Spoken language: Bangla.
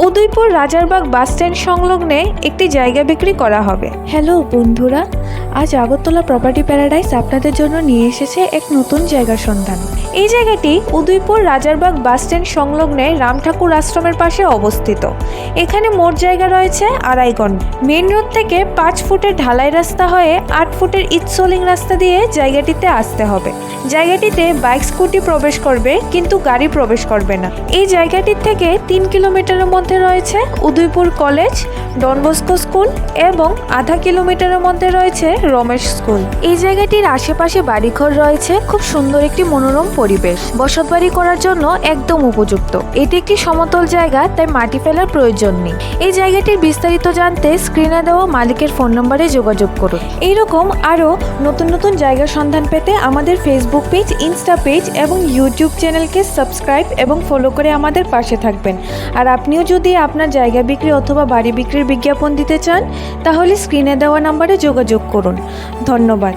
উদয়পুর রাজারবাগ বাস স্ট্যান্ড সংলগ্নে একটি জায়গা বিক্রি করা হবে। হ্যালো বন্ধুরা, আজ আগরতলা প্রপার্টি প্যারাডাইস আপনাদের জন্য নিয়ে এসেছে এক নতুন জায়গার সন্ধান। এই জায়গাটি উদয়পুর রাজারবাগ বাস স্ট্যান্ড সংলগ্নে রাম ঠাকুর আশ্রমের পাশে অবস্থিত। এখানে মোট জায়গা রয়েছে 2.5 ঘন্টা। মেন রোড থেকে 5 ফুটের ঢালাই রাস্তা হয়ে 8 ফুটের ইটসোলিং রাস্তা দিয়ে জায়গাটিতে আসতে হবে। জায়গাটিতে বাইক স্কুটি প্রবেশ করবে, কিন্তু গাড়ি প্রবেশ করবে না। এই জায়গাটির থেকে 3 কিলোমিটারের মধ্যে রয়েছে Udaipur College, Don Bosco School এবং আধা কিলোমিটারের মধ্যে রয়েছে রমেশ স্কুল। এই জায়গাটির আশেপাশে বাড়িঘর রয়েছে, খুব সুন্দর একটি মনোরম পরিবেশ। বসতবাড়ি করার জন্য একদম উপযুক্ত। এটি একটি সমতল জায়গা, তাই মাটি ফেলার প্রয়োজন নেই। এই জায়গাটির বিস্তারিত জানতে স্ক্রিনে দেওয়া মালিকের ফোন নম্বরে যোগাযোগ করুন। এইরকম আরও নতুন নতুন জায়গার সন্ধান পেতে আমাদের ফেসবুক পেজ, ইনস্টা পেজ এবং ইউটিউব চ্যানেলকে সাবস্ক্রাইব এবং ফলো করে আমাদের পাশে থাকবেন। আর আপনিও যদি আপনার জায়গা বিক্রি অথবা বাড়ি বিক্রির বিজ্ঞাপন দিতে চান, তাহলে স্ক্রিনে দেওয়া নম্বরে যোগাযোগ করুন। ধন্যবাদ।